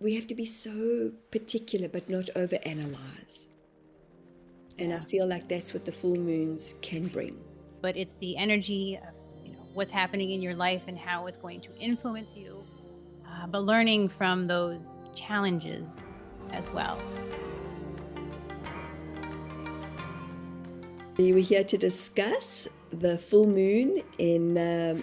we have to be so particular but not overanalyze. And I Yeah. feel like that's what the full moons can bring. But it's the energy of, what's happening in your life and how it's going to influence you, but learning from those challenges as well. We were here to discuss the full moon in,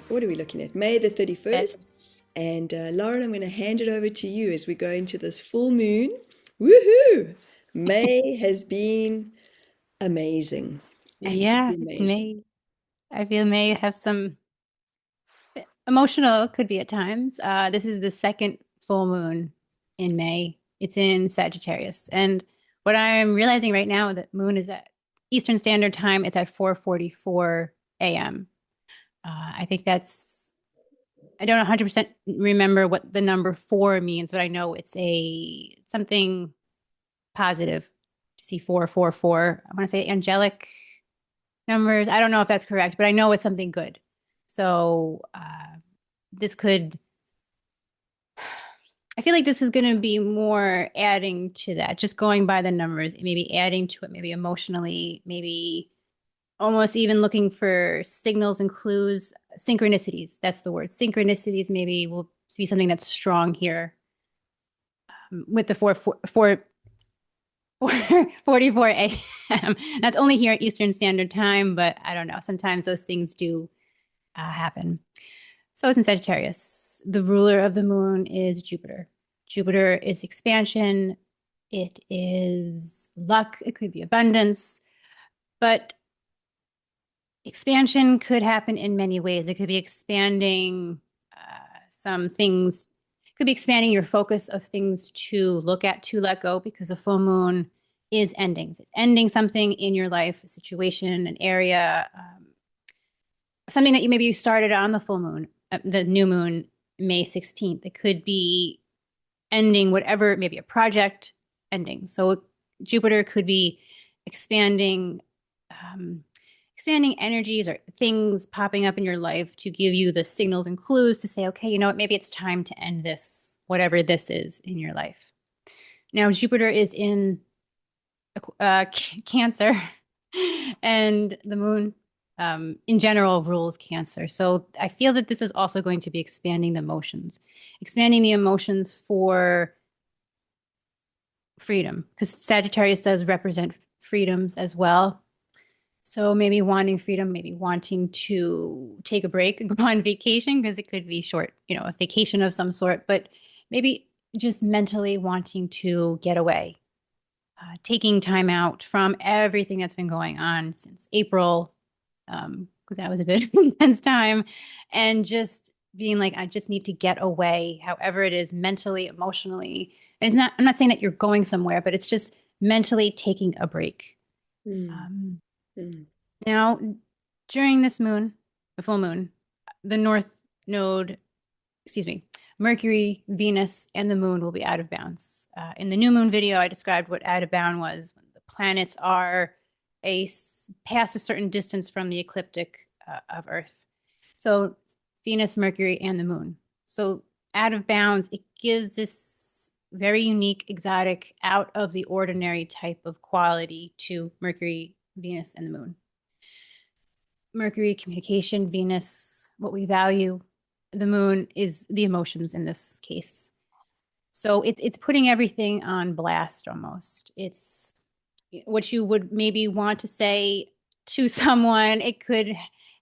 what are we looking at? May the But 31st. And Lauren, I'm going to hand it over to you as we go into this full moon. Woohoo! May has been amazing. yeah, Absolutely it amazing. may, I feel may have some emotional, could be at times. This is the second full moon in May. It's in Sagittarius. And what I'm realizing right now, that moon is at Eastern Standard Time. It's at 4:44 a.m. I think I don't 100% remember what the number four means, but I know it's a something positive to see 444. I want to say angelic numbers. I don't know if that's correct, but I know it's something good. So this could, I feel like this is going to be more adding to that, just going by the numbers, maybe adding to it, maybe emotionally, maybe almost even looking for signals and clues, synchronicities. That's the word. Synchronicities maybe will be something that's strong here with the 44 a.m. That's only here at Eastern Standard Time, but I don't know. Sometimes those things do happen. So it's in Sagittarius. The ruler of the moon is Jupiter. Jupiter is expansion. It is luck. It could be abundance, but expansion could happen in many ways. It could be expanding some things, it could be expanding your focus of things to look at, to let go, because a full moon is endings. It's ending something in your life, a situation, an area, something that you started on the full moon, the new moon, May 16th. It could be ending whatever, maybe a project ending. So Jupiter could be expanding um, expanding energies or things popping up in your life to give you the signals and clues to say, okay, you know what, maybe it's time to end this, whatever this is in your life. Now, Jupiter is in Cancer, and the moon in general rules Cancer. So I feel that this is also going to be expanding the emotions for freedom, because Sagittarius does represent freedoms as well. So maybe wanting freedom, maybe wanting to take a break and go on vacation, because it could be short, a vacation of some sort, but maybe just mentally wanting to get away, taking time out from everything that's been going on since April, because that was a bit of an intense time, and just being like, I just need to get away, however it is, mentally, emotionally. And I'm not saying that you're going somewhere, but it's just mentally taking a break. Mm, Um, mm. Now, during this moon, the full moon, the North Node, excuse me, Mercury, Venus, and the moon will be out of bounds. In the new moon video, I described what out of bound was when the planets are past a certain distance from the ecliptic of Earth. So Venus, Mercury, and the moon. So out of bounds, it gives this very unique, exotic, out of the ordinary type of quality to Mercury, Venus, and the moon. Mercury, communication, Venus, what we value. The moon is the emotions in this case. So it's putting everything on blast almost. It's what you would maybe want to say to someone. It could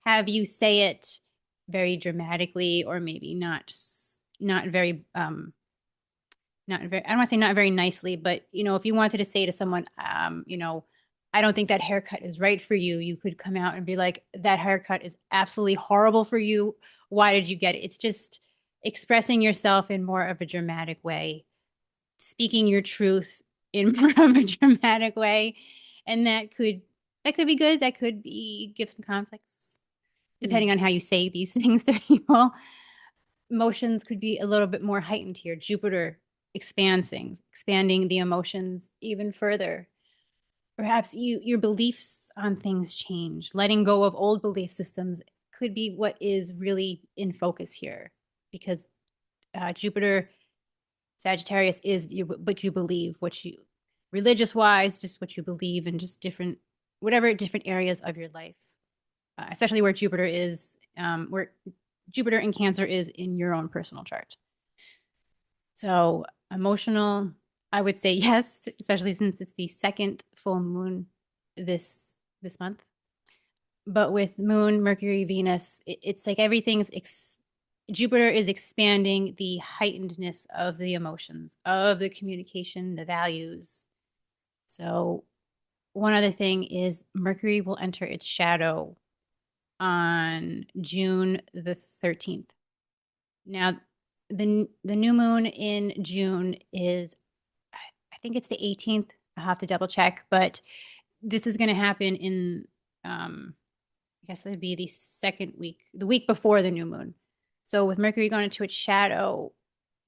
have you say it very dramatically, or maybe not very not very, I don't want to say not very nicely, but if you wanted to say to someone, I don't think that haircut is right for you, you could come out and be like, that haircut is absolutely horrible for you. Why did you get it? It's just expressing yourself in more of a dramatic way, speaking your truth in more of a dramatic way. And that could be good. That could be give some conflicts, depending Mm. on how you say these things to people. Emotions could be a little bit more heightened here. Jupiter expands things, expanding the emotions even further. Perhaps your beliefs on things change. Letting go of old belief systems could be what is really in focus here, because Jupiter Sagittarius is what you believe, what you religious wise, just what you believe in, just different whatever different areas of your life, especially where Jupiter is, where Jupiter in Cancer is in your own personal chart. So emotional, I would say yes, especially since it's the second full moon this month. But with Moon, Mercury, Venus, it's like Jupiter is expanding the heightenedness of the emotions, of the communication, the values. So one other thing is Mercury will enter its shadow on June the 13th. Now, the new moon in June is, I think it's the 18th. I'll have to double check, but this is going to happen in, I guess it'd be the second week, the week before the new moon. So with Mercury going into its shadow,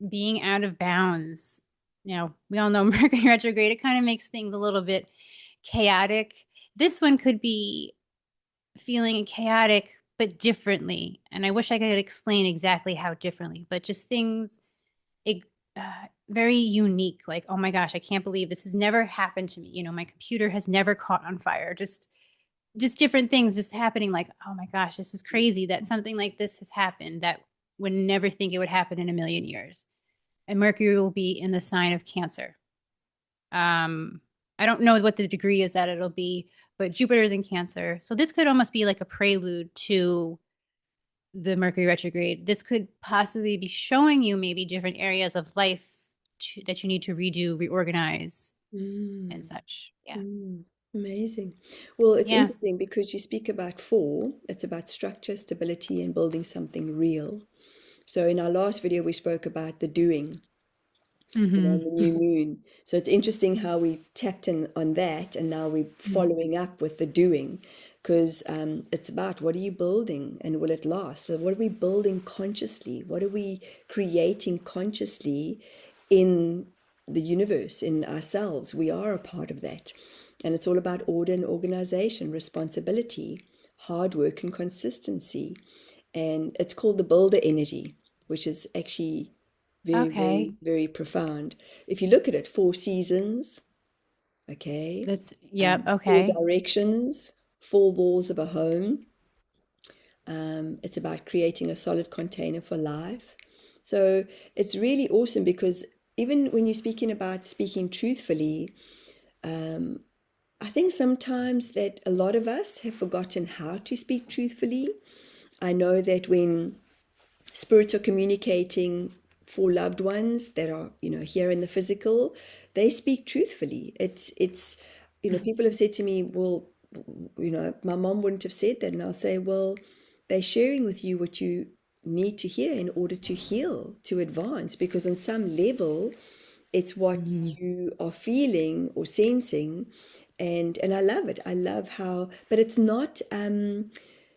being out of bounds, we all know Mercury retrograde, it kind of makes things a little bit chaotic. This one could be feeling chaotic, but differently. And I wish I could explain exactly how differently, but just things very unique. Like, oh my gosh, I can't believe this has never happened to me. My computer has never caught on fire. Just different things just happening. Like, oh my gosh, this is crazy that something like this has happened that would never think it would happen in a million years. And Mercury will be in the sign of Cancer. I don't know what the degree is that it'll be, but Jupiter is in Cancer. So this could almost be like a prelude to the Mercury retrograde. This could possibly be showing you maybe different areas of life that you need to redo, reorganize, and such. Yeah. Amazing. Well, it's Yeah. interesting because you speak about four, it's about structure, stability, and building something real. So in our last video, we spoke about the doing, Mm-hmm. the new moon. So it's interesting how we tapped in on that, and now we're following up with the doing, because it's about what are you building and will it last? So what are we building consciously? What are we creating consciously in the universe, in ourselves? We are a part of that. And it's all about order and organization, responsibility, hard work and consistency. And it's called the builder energy, which is actually very, very, Okay. very profound. If you look at it, four seasons, okay, Yep. four Okay. directions, four walls of a home. It's about creating a solid container for life. So it's really awesome because even when you're speaking about speaking truthfully, I think sometimes that a lot of us have forgotten how to speak truthfully. I know that when spirits are communicating for loved ones that are, here in the physical, they speak truthfully. It's people have said to me, well, my mom wouldn't have said that. And I'll say, well, they're sharing with you what you need to hear in order to heal, to advance, because on some level, it's what Mm-hmm. you are feeling or sensing. And I love it. I love how, but it's not,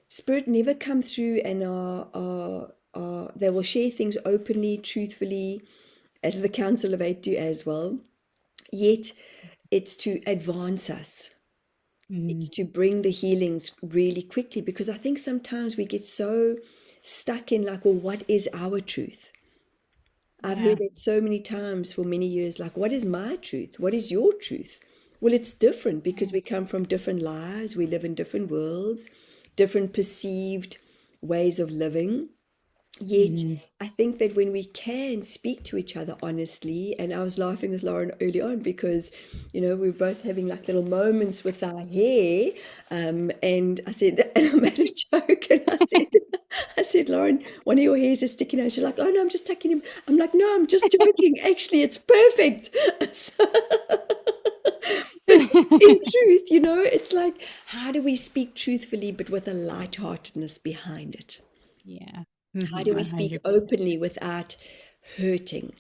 spirit never come through and they will share things openly, truthfully, as the Council of Eight do as well. Yet it's to advance us. Mm-hmm. It's to bring the healings really quickly, because I think sometimes we get so stuck in like, well, what is our truth? I've Yeah. heard that so many times for many years, like, what is my truth? What is your truth? Well, it's different because we come from different lives, we live in different worlds, different perceived ways of living. Yet, Mm-hmm. I think that when we can speak to each other honestly, and I was laughing with Lauren early on because, we were both having like little moments with our hair, and I said, and I made a joke, and I said, Lauren, one of your hairs is sticking out. She's like, oh no, I'm just tucking him. I'm like, no, I'm just joking. Actually, it's perfect. So, but in truth, it's like, how do we speak truthfully, but with a lightheartedness behind it? Yeah. How do Mm-hmm. we speak 100%. openly without hurting?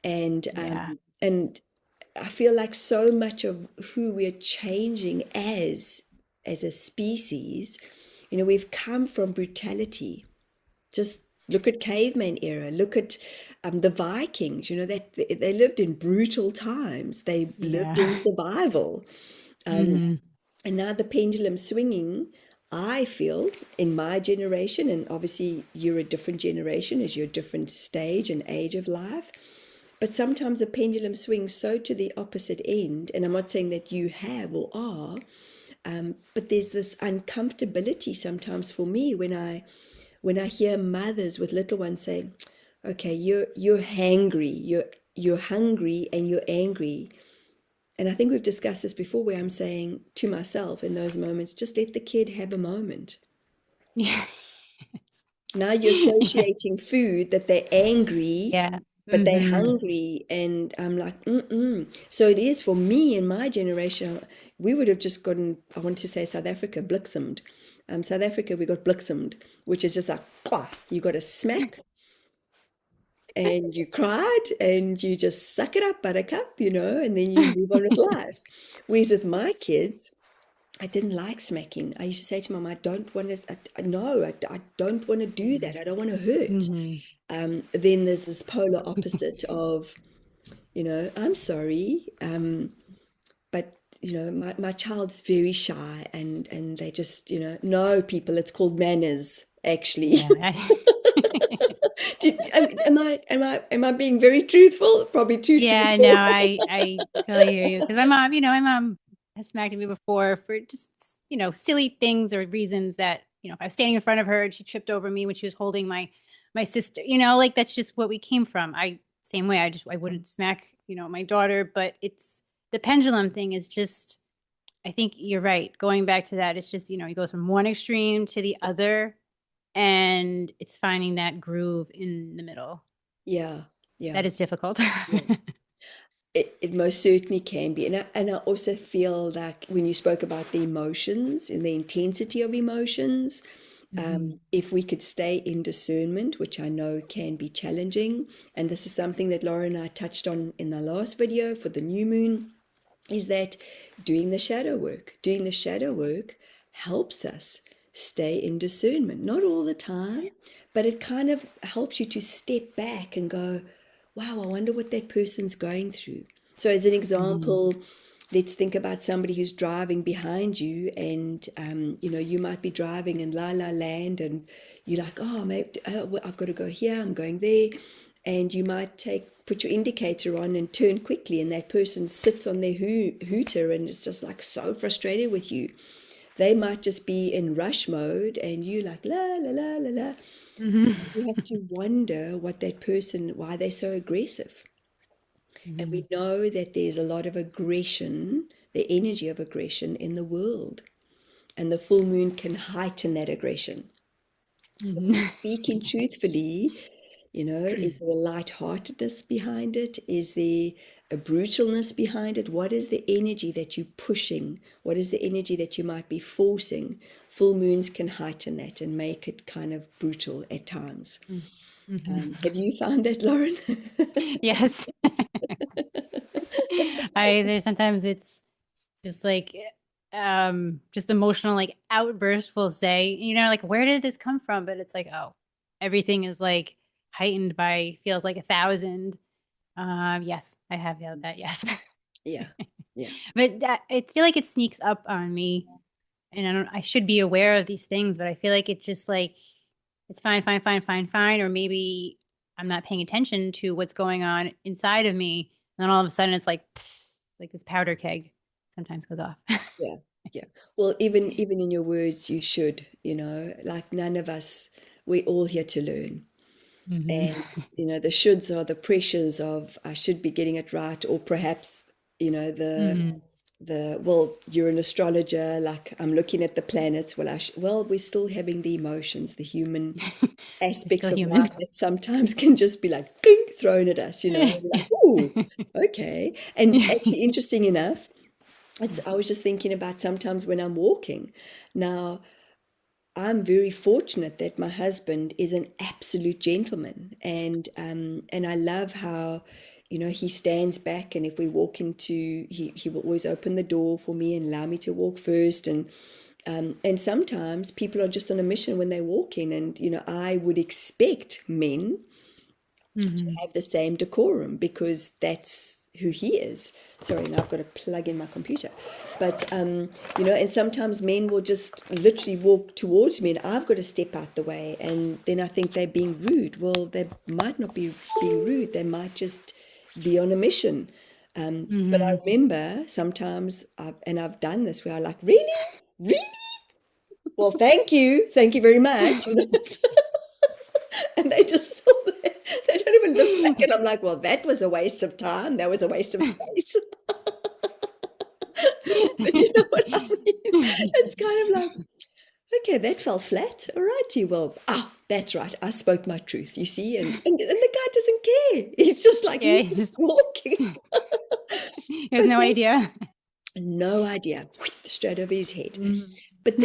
And Yeah. and I feel like so much of who we're changing as a species, we've come from brutality. Just look at caveman era. Look at the Vikings. That they lived in brutal times. They lived Yeah. in survival. Um, Mm-hmm. and now the pendulum swinging, I feel, in my generation, and obviously you're a different generation as you're a different stage and age of life, But sometimes the pendulum swings so to the opposite end, and I'm not saying that you have or are, but there's this uncomfortability sometimes for me when I hear mothers with little ones say, "Okay, you're hangry, you're hungry and you're angry." And I think we've discussed this before, where I'm saying to myself in those moments, just let the kid have a moment. Yeah. Now you're associating food that they're angry, Yeah. but they're Hmm. hungry. And I'm like, mm-mm. So it is for me in my generation, we would have just gotten, I want to say South Africa, bliksemed. South Africa, we got bliksemed, which is just like, "Kwah," you got a smack and you cried and you just suck it up, buttercup, and then you move on with life. Whereas with my kids, I didn't like smacking. I used to say to Mom, I don't want to, no, I don't want to do that. I don't want to hurt. Hmm. Then there's this polar opposite of, I'm sorry, but, my child's very shy and they just, no, people, it's called manners, actually. Yeah. Am I being very truthful? Probably too Yeah, no, truthful. I totally hear you. Because my mom has smacked me before for just, silly things or reasons that, if I was standing in front of her and she tripped over me when she was holding my sister, like that's just what we came from. Same way, I wouldn't smack, my daughter, but it's the pendulum thing is just, I think you're right. Going back to that, it's just, it goes from one extreme to the other, and it's finding that groove in the middle. Yeah, That yeah, is difficult. yeah. It most certainly can be. And I also feel like when you spoke about the emotions and the intensity of emotions, Hmm. if we could stay in discernment, which I know can be challenging, and this is something that Laura and I touched on in the last video for the new moon, is that doing the shadow work helps us stay in discernment. Not all the time, but it kind of helps you to step back and go, wow, I wonder what that person's going through. So, as an Hmm. example, let's think about somebody who's driving behind you, and you might be driving in La La Land, and you're like, oh, maybe, well, I've got to go here, I'm going there, and you might put your indicator on and turn quickly, and that person sits on their hooter and is just like so frustrated with you. They might just be in rush mode, and you like la la la la la. Hmm. You have to wonder why they're so aggressive. And we Hmm. know that there's a lot of aggression, the energy of aggression in the world. And the full moon can heighten that aggression. So Hmm. speaking truthfully, is there a lightheartedness behind it? Is there a brutalness behind it? What is the energy that you're pushing? What is the energy that you might be forcing? Full moons can heighten that and make it kind of brutal at times. Hmm. Have you found that, Lauren? Yes. There's sometimes it's just like just emotional like outbursts will say, like where did this come from? But it's like, oh, everything is like heightened by feels like 1,000. Yes, I have yelled that, yes. Yeah, yeah, But I feel like it sneaks up on me, and I should be aware of these things, but I feel like it's just like it's fine, fine, fine, fine, fine, or maybe I'm not paying attention to what's going on inside of me, and then all of a sudden it's like this powder keg sometimes goes off. yeah, yeah. Well, even in your words, you should, like none of us, we're all here to learn. Hmm. And the shoulds are the pressures of I should be getting it right, or perhaps Hmm. well, you're an astrologer, like I'm looking at the planets. Well, we're still having the emotions, the human We're aspects still of human. life that sometimes can just be like ding, thrown at us, and we're like, oh, okay. And actually, interesting enough, I was just thinking about sometimes when I'm walking now. I'm very fortunate that my husband is an absolute gentleman, and I love how, he stands back, and if we walk into, he will always open the door for me and allow me to walk first, and sometimes people are just on a mission when they walk in, and I would expect men to Hmm. have the same decorum because that's who he is. Sorry, now I've got to plug in my computer. But and sometimes men will just literally walk towards me and I've got to step out the way, and then I think they're being rude. Well, they might not be being rude. They might just be on a mission. But I Hmm. remember sometimes, and I've done this where I like, really? Really? Well, thank you very much. And they just they don't even look back, and I'm like, well, that was a waste of time. That was a waste of space. But you know what I mean? It's kind of like, okay, that fell flat. All righty. Well, that's right. I spoke my truth, you see, and the guy doesn't care. He's just like, Yeah, he's just walking. he has But no that's idea. no idea, straight over his head. Mhm. But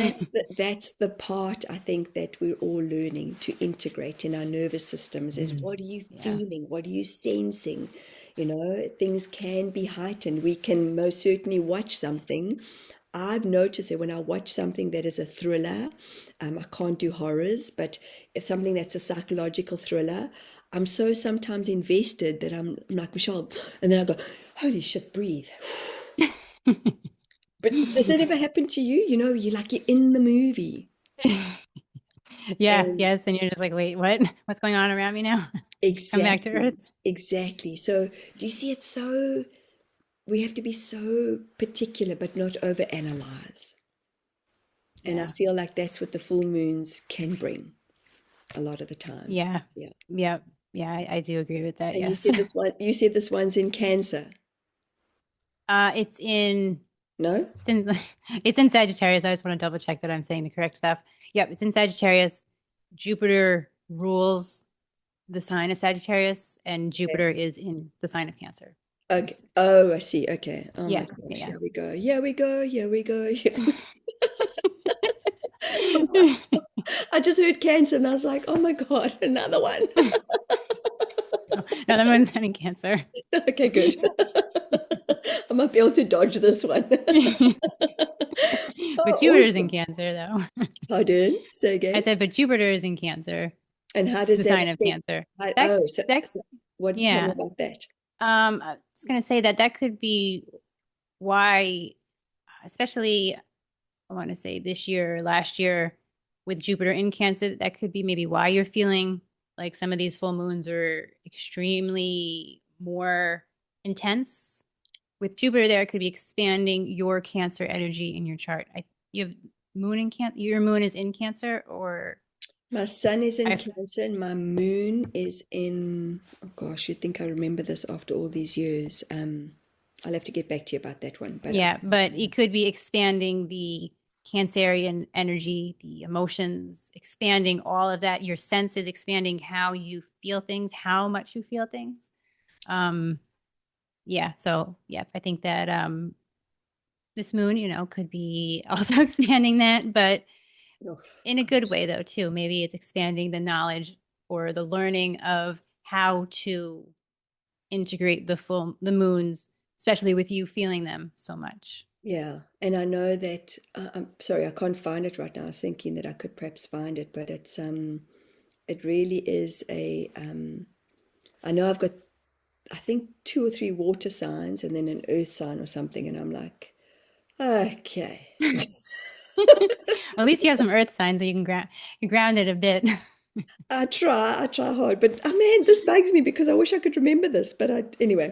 that's the part I think that we're all learning to integrate in our nervous systems is Mm. what are you Yeah. feeling? What are you sensing? You know, things can be heightened. We can most certainly watch something. I've noticed that when I watch something that is a thriller, I can't do horrors, but if something that's a psychological thriller, I'm so sometimes invested that I'm like, Michelle, and then I go, holy shit, breathe. But does that ever happen to you? You know, you're in the movie. Yeah, And yes. And you're just like, wait, what? What's going on around me now? Come back to Earth. exactly, exactly. So do you see it's so we have to be so particular but not overanalyze. And I Yeah. feel like that's what the full moons can bring a lot of the times. Yeah. Yeah. Yeah. Yeah. I do agree with that. And Yes. you said this one's in Cancer. It's in No? it's in it's in Sagittarius. I just want to double check that I'm saying the correct stuff. Yep, it's in Sagittarius. Jupiter rules the sign of Sagittarius, and Okay. Jupiter is in the sign of Cancer. Okay. Oh, I see. Okay. Oh my Yeah, gosh. yeah, Here we go. Here we go. Here we go. yeah. I just heard Cancer and I was like, oh my God, another one. No, the moon's not in Cancer. Okay, good. I might be able to dodge this one. But Oh, Jupiter's in awesome. Cancer, though. Pardon? Say I again. said, but Jupiter is in Cancer, And how does the that sign of affect? Cancer. That that So what? Tell me yeah. about that. I was gonna say that that could be why, especially I want to say this year or last year with Jupiter in Cancer, that could be maybe why you're feeling like some of these full moons are extremely more intense. With Jupiter there, it could be expanding your Cancer energy in your chart. You have moon in Cancer, your moon is in Cancer, or My sun is in I, Cancer and my moon is in, oh gosh, you'd think I remember this after all these years. I'll have to get back to you about that one, but yeah, but it could be expanding the Cancerian energy, the emotions, expanding all of that. Your senses, expanding how you feel things, how much you feel things. Um, yeah, so yeah, I think that this moon, could be also expanding that, but oh in a good gosh, way though too. Maybe it's expanding the knowledge or the learning of how to integrate the moons, especially with you feeling them so much. yeah. And I know that I'm sorry, I can't find it right now. I was thinking that I could perhaps find it, but it really is a I know I've got I think two or three water signs and then an earth sign or something, and I'm like, okay. At least you have some earth signs so you ground it a bit. I try hard, but oh man, this bugs me because I wish I could remember this. But anyway,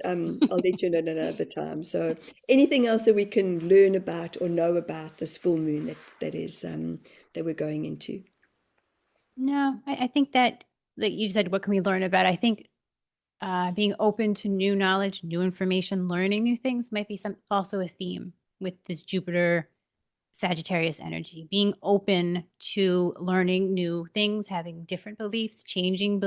I'll let you know another time. So, anything else that we can learn about or know about this full moon that we're going into? No, I think that like you said, what can we learn about? I think being open to new knowledge, new information, learning new things might be some also a theme with this Jupiter Sagittarius energy. Being open to learning new things, having different beliefs, changing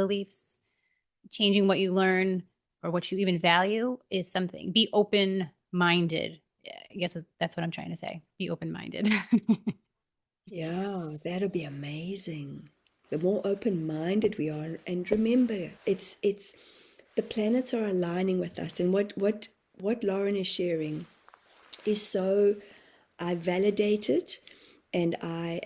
what you learn or what you even value is something. Be open minded. I guess that's what I'm trying to say. Be open minded. Yeah, that'll be amazing. The more open-minded we are, and remember, it's the planets are aligning with us, and what Lauren is sharing is so I validate it and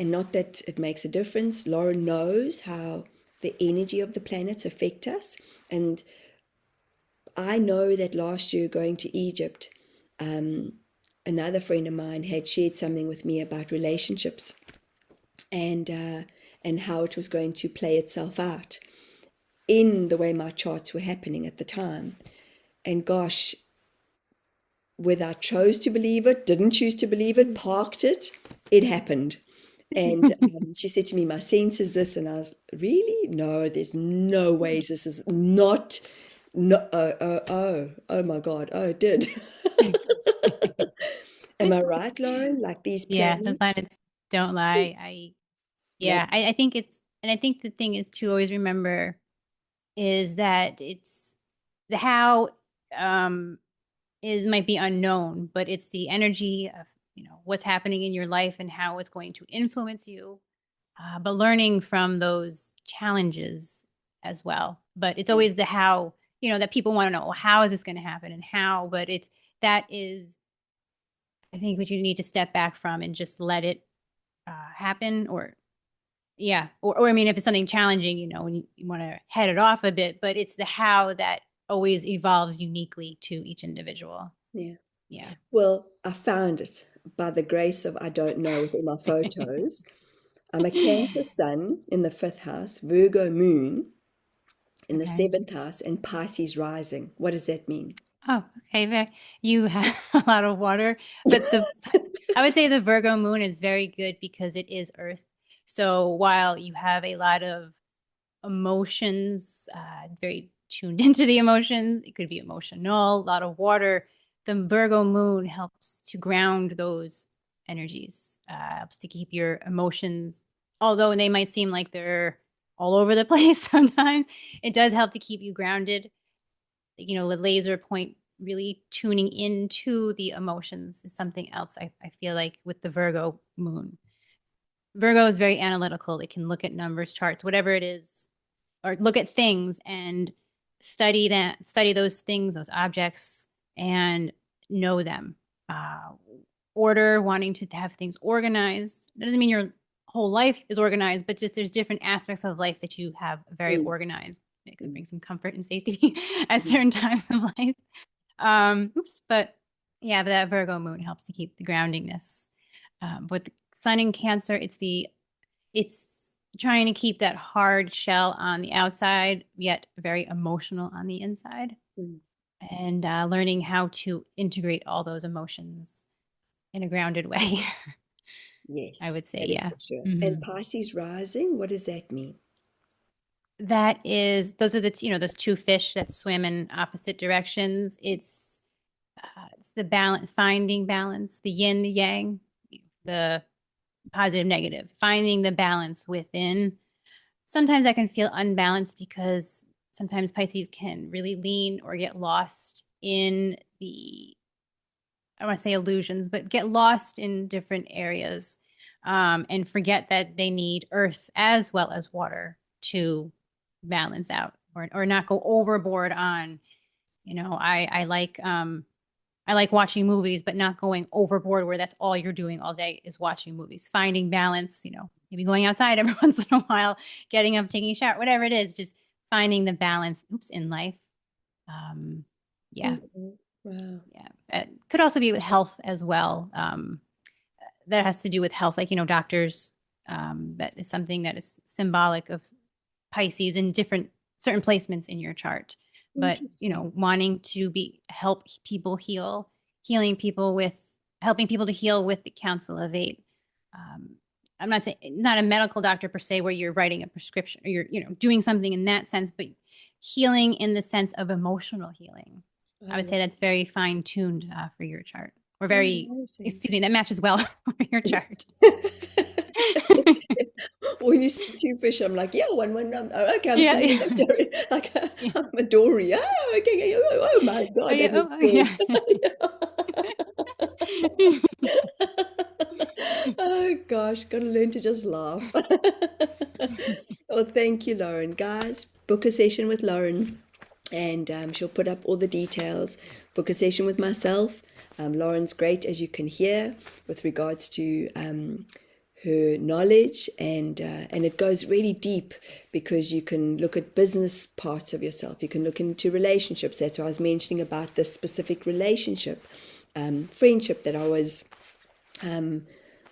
not that it makes a difference. Lauren knows how the energy of the planets affect us. And I know that last year going to Egypt, another friend of mine had shared something with me about relationships and and how it was going to play itself out in the way my charts were happening at the time. And gosh, whether I chose to believe it, didn't choose to believe it, parked it, it happened. And she said to me, my sense is this. And I was, really? No, there's no ways this is not. No, oh my God. Oh, it did. Am I right, Lauren? Like these Yeah, the planets? planets don't lie. Nope. I think and I think the thing is to always remember is that it's the how um is might be unknown, but it's the energy of, what's happening in your life and how it's going to influence you. But learning from those challenges as well. But it's always the how, that people want to know, well, how is this going to happen and how? But that is, I think, what you need to step back from and just let it happen. Or yeah, or I mean, if it's something challenging, when you want to head it off a bit, but it's the how that always evolves uniquely to each individual. Yeah. Yeah. Well, I found it by the grace of I don't know with all my photos. I'm a Cancer sun in the fifth house, Virgo moon in the Okay. seventh house, and Pisces rising. What does that mean? Oh, okay. You have a lot of water, but I would say the Virgo moon is very good because it is Earth. So while you have a lot of emotions, very tuned into the emotions, it could be emotional, a lot of water. The Virgo moon helps to ground those energies, helps to keep your emotions, although they might seem like they're all over the place sometimes, it does help to keep you grounded. The laser point really tuning into the emotions is something else I feel like with the Virgo moon. Virgo is very analytical. It can look at numbers, charts, whatever it is, or look at things and study those things, those objects, and know them. Uh, Order, wanting to have things organized. That doesn't mean your whole life is organized, but just there's different aspects of life that you have very Mm, organized. It could mm, bring some comfort and safety at mm, certain times of life. But yeah, but that Virgo moon helps to keep the groundingness. With the sun in Cancer, it's trying to keep that hard shell on the outside, yet very emotional on the inside, mm. and learning how to integrate all those emotions in a grounded way. I Yes, would say, that is yeah. for sure. And Hmm. Pisces rising, what does that mean? Those are those two fish that swim in opposite directions. It's the balance, finding balance, the yin, the yang, the positive, negative, finding the balance within. Sometimes I can feel unbalanced because sometimes Pisces can really lean or get lost in I want to say illusions, but get lost in different areas, and forget that they need earth as well as water to balance out, or not go overboard on, I like watching movies, but not going overboard where that's all you're doing all day is watching movies. Finding balance, maybe going outside every once in a while, getting up, taking a shower, whatever it is, just finding the balance, in life. Um, yeah, Mhm. Wow. yeah. It could also be with health as well. That has to do with health, like, doctors. That is something that is symbolic of Pisces in different certain placements in your chart. But Interesting. wanting to help people heal, healing people with helping people to heal with the Council of Eight. Um, I'm not saying not a medical doctor per se, where you're writing a prescription or you're doing something in that sense, but healing in the sense of emotional healing. I would Oh, say that's very fine tuned for your chart, or oh, very amazing. excuse me, that matches well for your chart. When you see two fish, I'm like, yeah, one. Oh, okay, I'm Yeah, swimming in that yeah. area. Like, Yeah. I'm a dory. Oh, okay, yeah, oh my Oh God, yeah. that looks Oh good. yeah. Oh gosh, gotta learn to just laugh. Well, thank you, Lauren. Guys, book a session with Lauren, and she'll put up all the details. Book a session with myself. Lauren's great, as you can hear, with regards to her knowledge, and it goes really deep because you can look at business parts of yourself. You can look into relationships. That's why I was mentioning about this specific relationship, friendship that I was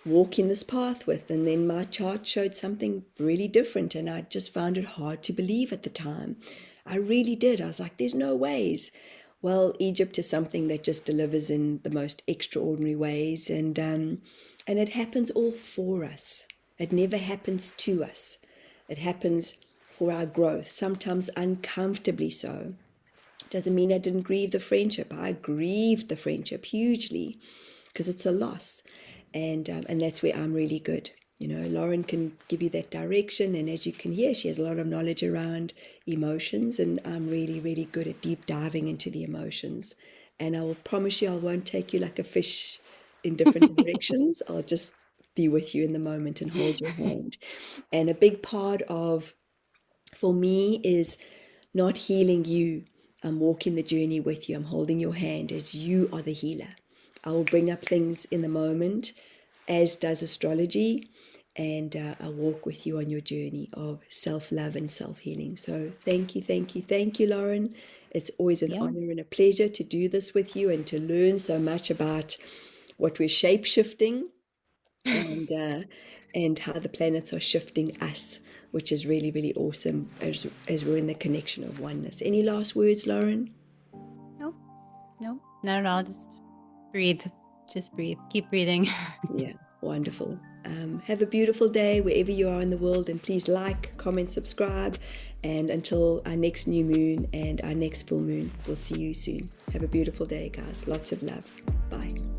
walking this path with, and then my chart showed something really different, and I just found it hard to believe at the time. I really did. I was like, there's no ways. Well, Egypt is something that just delivers in the most extraordinary ways, and it happens all for us. It never happens to us. It happens for our growth, sometimes uncomfortably so. Doesn't mean I didn't grieve the friendship. I grieved the friendship hugely because it's a loss, and that's where I'm really good. You know, Lauren can give you that direction, and as you can hear, she has a lot of knowledge around emotions, and I'm really, really good at deep diving into the emotions. And I will promise you, I won't take you like a fish in different directions. I'll just be with you in the moment and hold your hand. And a big part of for me is not healing you. I'm walking the journey with you. I'm holding your hand as you are the healer. I will bring up things in the moment, as does astrology, and I'll walk with you on your journey of self love and self healing. So thank you, thank you, thank you, Lauren. It's always an Yeah. honor and a pleasure to do this with you and to learn so much about what we're shape shifting and how the planets are shifting us, which is really, really awesome as we're in the connection of oneness. Any last words, Lauren? Nope. Nope. Not at all. Just breathe. Just breathe. Keep breathing. Yeah, wonderful. Have a beautiful day wherever you are in the world, and please like, comment, subscribe. And until our next new moon and our next full moon, we'll see you soon. Have a beautiful day, guys. Lots of love. Bye.